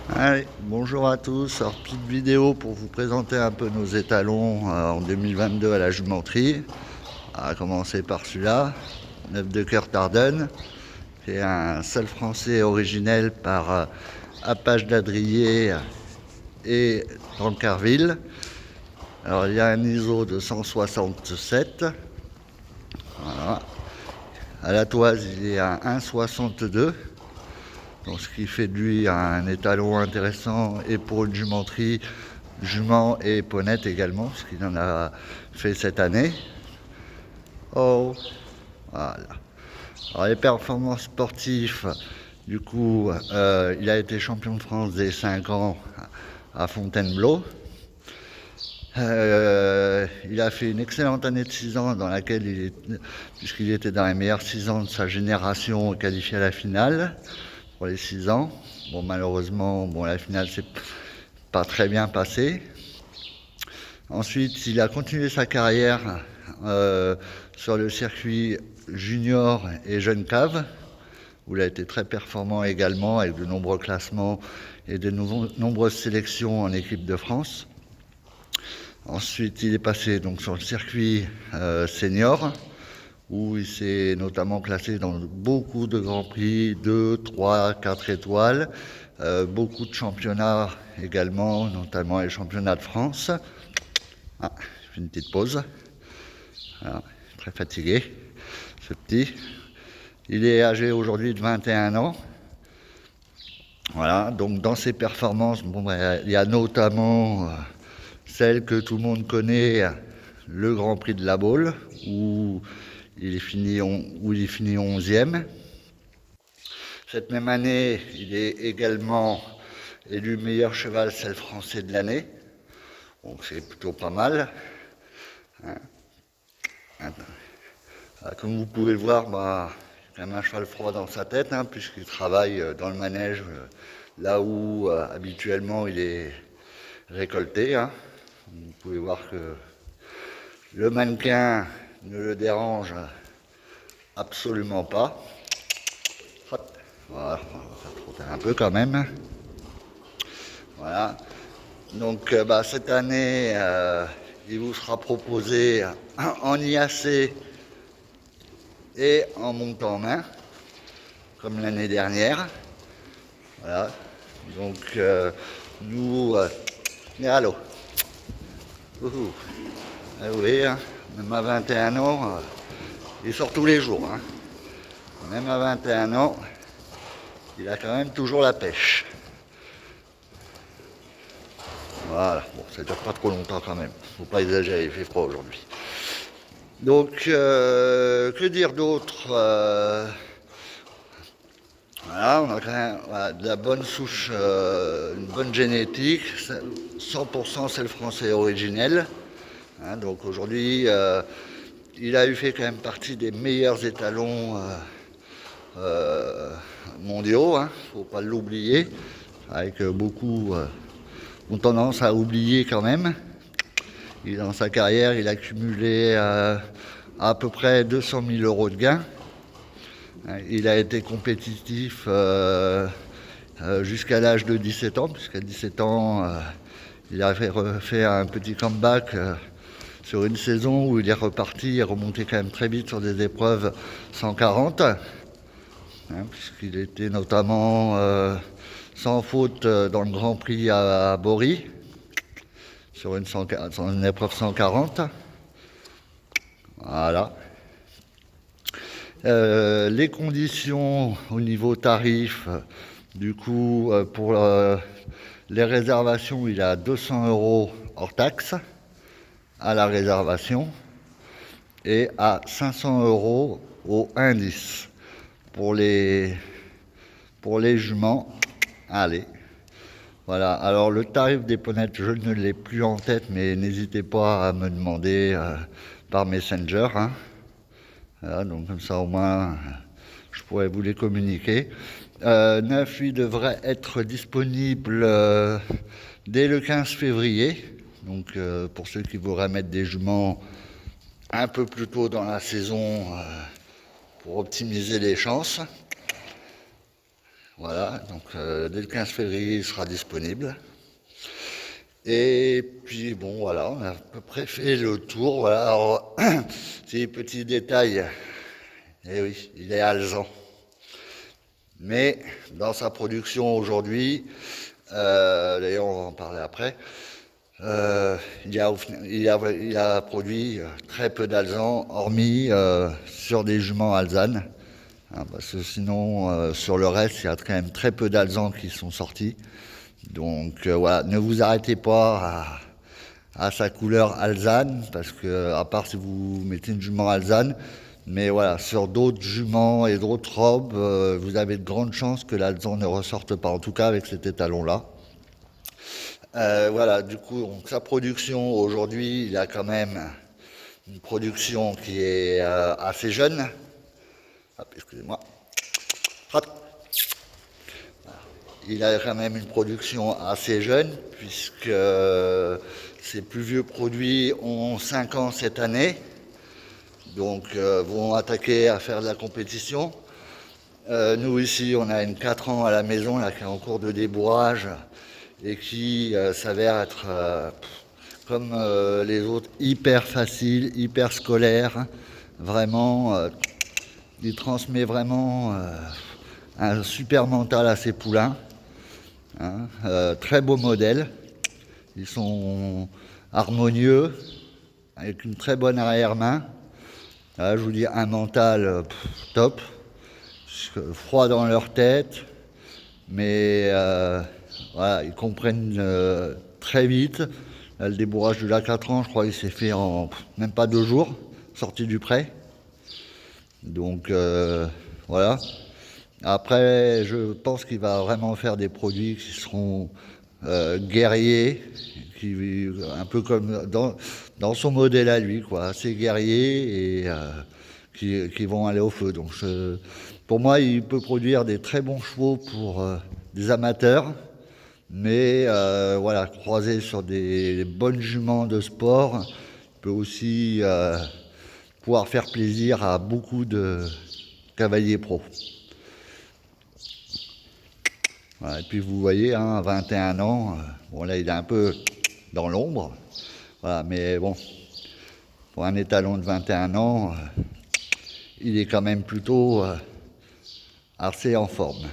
Allez, bonjour à tous. Alors, petite vidéo pour vous présenter un peu nos étalons en 2022 à la jumenterie. On va commencer par celui-là, 9 de cœur Tardenne, qui est un seul français originel par Apache d'Adrier et Tancarville. Alors, il y a un ISO de 167. Voilà. À la toise, il est à 1,62. Donc, ce qui fait de lui un étalon intéressant et pour une jumenterie, jument et ponette également, ce qu'il en a fait cette année. Oh, voilà. Alors les performances sportives, du coup, il a été champion de France des 5 ans à Fontainebleau. Il a fait une excellente année de 6 ans dans laquelle puisqu'il était dans les meilleurs 6 ans de sa génération qualifié à la finale pour les 6 ans. Bon, malheureusement, la finale s'est pas très bien passée. Ensuite, il a continué sa carrière sur le circuit junior et jeune cave, où il a été très performant également, avec de nombreux classements et de nombreuses sélections en équipe de France. Ensuite, il est passé donc sur le circuit senior, où il s'est notamment classé dans beaucoup de grands prix, 2, 3, 4 étoiles, beaucoup de championnats également, notamment les championnats de France. Ah, je fais une petite pause. Voilà, très fatigué, ce petit. Il est âgé aujourd'hui de 21 ans. Voilà, donc dans ses performances, il y a notamment celle que tout le monde connaît, le Grand Prix de la Baule, où il est fini 11e. Cette même année, il est également élu meilleur cheval selle français de l'année. Donc c'est plutôt pas mal. Comme vous pouvez le voir, il a quand même un cheval froid dans sa tête, puisqu'il travaille dans le manège, là où habituellement il est récolté. Vous pouvez voir que le mannequin ne le dérange absolument pas. Voilà, on va faire trotter un peu quand même. Voilà. Donc cette année, il vous sera proposé en IAC et en montant en main, comme l'année dernière. Voilà. Donc nous, allô. Ah oui, même à 21 ans, il sort tous les jours. Même à 21 ans, il a quand même toujours la pêche. Voilà, bon, ça dure pas trop longtemps quand même. Faut pas exagérer, il fait froid aujourd'hui. Donc, que dire d'autre Voilà, on a quand même de la bonne souche, une bonne génétique, 100% c'est le français originel. Donc aujourd'hui, il a eu fait quand même partie des meilleurs étalons mondiaux, faut pas l'oublier, avec beaucoup ont tendance à oublier quand même. Dans sa carrière, il a cumulé à peu près 200 000 euros de gains. Il a été compétitif jusqu'à l'âge de 17 ans, puisqu'à 17 ans, il a fait un petit comeback sur une saison où il est reparti et remonté quand même très vite sur des épreuves 140, puisqu'il était notamment sans faute dans le Grand Prix à Bory, sur une épreuve 140. Voilà. Les conditions au niveau tarif, du coup, pour les réservations, il a 200 euros hors taxe à la réservation et à 500 euros au indice. Pour les juments, allez. Voilà, alors le tarif des ponnettes, je ne l'ai plus en tête, mais n'hésitez pas à me demander par Messenger. Voilà, donc comme ça au moins je pourrais vous les communiquer. 9, lui, devrait être disponible dès le 15 février. Donc pour ceux qui voudraient mettre des juments un peu plus tôt dans la saison pour optimiser les chances. Voilà, donc dès le 15 février, il sera disponible. Et puis bon, voilà, on a à peu près fait le tour. Voilà, alors, ces petits détails. Eh oui, il est alezan. Mais dans sa production aujourd'hui, d'ailleurs on va en parler après, il a produit très peu d'alezan, hormis sur des juments alezane. Hein, parce que sinon, sur le reste, il y a quand même très peu d'alezans qui sont sortis. Donc voilà, ne vous arrêtez pas à sa couleur alezane, parce que à part si vous mettez une jument alezane, mais voilà, sur d'autres juments et d'autres robes, vous avez de grandes chances que l'alezan ne ressorte pas, en tout cas avec cet étalon-là. Voilà, du coup, donc, sa production aujourd'hui, il a quand même une production qui est assez jeune. Hop, excusez-moi. Hop. Il a quand même une production assez jeune, puisque ses plus vieux produits ont 5 ans cette année, donc vont attaquer à faire de la compétition. Nous ici, on a une 4 ans à la maison là, qui est en cours de débourrage et qui s'avère être, comme les autres, hyper facile, hyper scolaire. Vraiment, il transmet vraiment un super mental à ses poulains. Hein, très beau modèle. Ils sont harmonieux, avec une très bonne arrière-main. Là, je vous dis, un mental top. Froid dans leur tête, mais voilà, ils comprennent très vite. Là, le débourrage de la 4 ans, je crois qu'il s'est fait en même pas 2 jours, sorti du pré. Donc voilà. Après, je pense qu'il va vraiment faire des produits qui seront guerriers, un peu comme dans son modèle à lui, quoi, assez guerriers et qui vont aller au feu. Donc pour moi, il peut produire des très bons chevaux pour des amateurs, mais voilà, croisé sur des bonnes juments de sport, il peut aussi pouvoir faire plaisir à beaucoup de cavaliers pros. Voilà, et puis vous voyez, hein, à 21 ans, bon là il est un peu dans l'ombre, voilà, mais bon, pour un étalon de 21 ans, il est quand même plutôt assez en forme.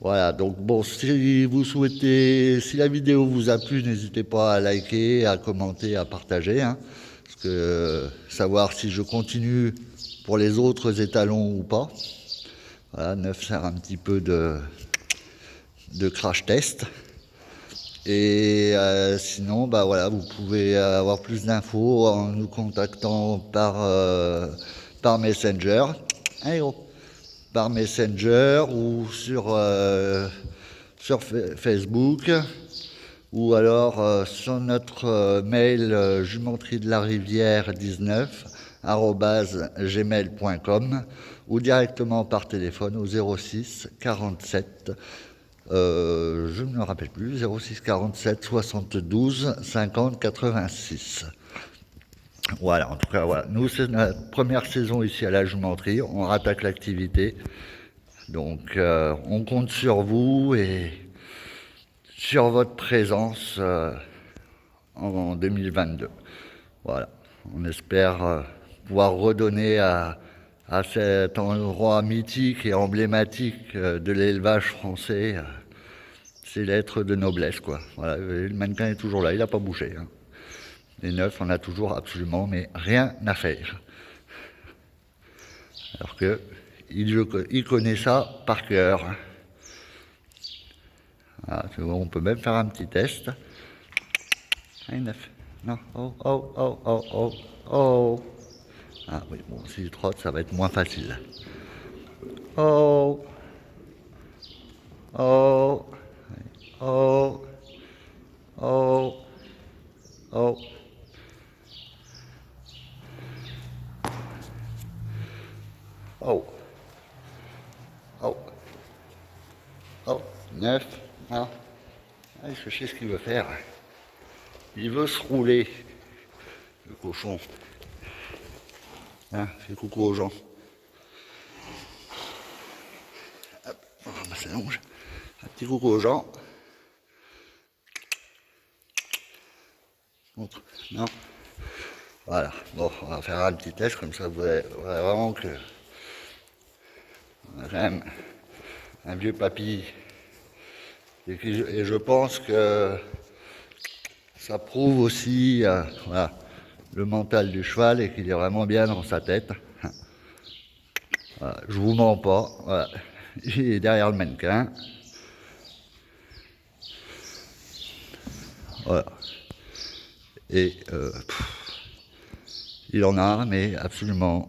Voilà, donc bon, si vous souhaitez, si la vidéo vous a plu, n'hésitez pas à liker, à commenter, à partager, hein, parce que savoir si je continue pour les autres étalons ou pas. Voilà, Neuf sert un petit peu de crash test. Et sinon, bah voilà, vous pouvez avoir plus d'infos en nous contactant par Messenger. Allez, gros. Par Messenger ou sur Facebook, ou alors sur notre mail jumenterie de la rivière 19 @gmail.com, ou directement par téléphone au 06 47 je ne me rappelle plus, 06 47 72 50 86. Voilà, en tout cas, voilà. Nous, c'est notre première saison ici à la jumenterie. On rattaque l'activité. Donc, on compte sur vous et sur votre présence en 2022. Voilà. On espère pouvoir redonner à cet endroit mythique et emblématique de l'élevage français ses lettres de noblesse, quoi. Voilà, le mannequin est toujours là, il n'a pas bougé. Hein. Les neufs, on a toujours absolument mais rien à faire. Alors que il connaît ça par cœur. Voilà, on peut même faire un petit test. Un neuf. Non, oh, oh, oh, oh, oh, oh. Ah oui, bon, s'il trotte, ça va être moins facile. Oh, oh, oh, oh, oh. Oh, oh, oh, neuf. Ah, je sais ce qu'il veut faire. Il veut se rouler, le cochon. Hein, fais coucou aux gens. Hop. On va ramasser la longe. Un petit coucou aux gens. Montre. Non. Voilà. Bon, on va faire un petit test comme ça, vous verrez vraiment que on a quand même un vieux papy. Et je pense que ça prouve aussi voilà, le mental du cheval et qu'il est vraiment bien dans sa tête. Voilà, je vous mens pas. Voilà. Il est derrière le mannequin. Voilà. Et il en a, mais absolument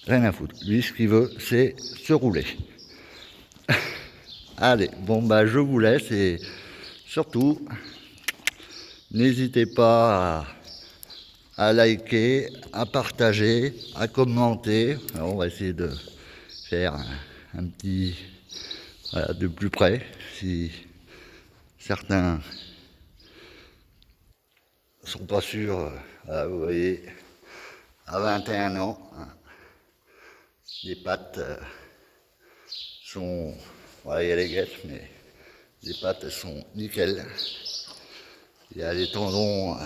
rien à foutre. Lui, ce qu'il veut, c'est se rouler. Allez, bon bah je vous laisse et surtout, n'hésitez pas à liker, à partager, à commenter. Alors, on va essayer de faire un petit voilà, de plus près si certains sont pas sûrs. Voilà, vous voyez, à 21 ans, hein, les pattes sont, voilà, il y a les guêtres, mais les pattes sont nickel. Il y a les tendons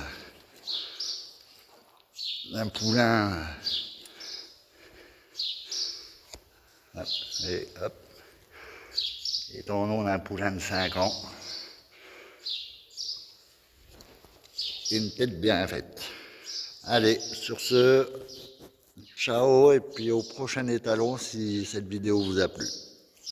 d'un poulain. Hop, et hop. Les tendons d'un poulain de 5 ans. Et une tête bien faite. Allez, sur ce, ciao et puis au prochain étalon si cette vidéo vous a plu.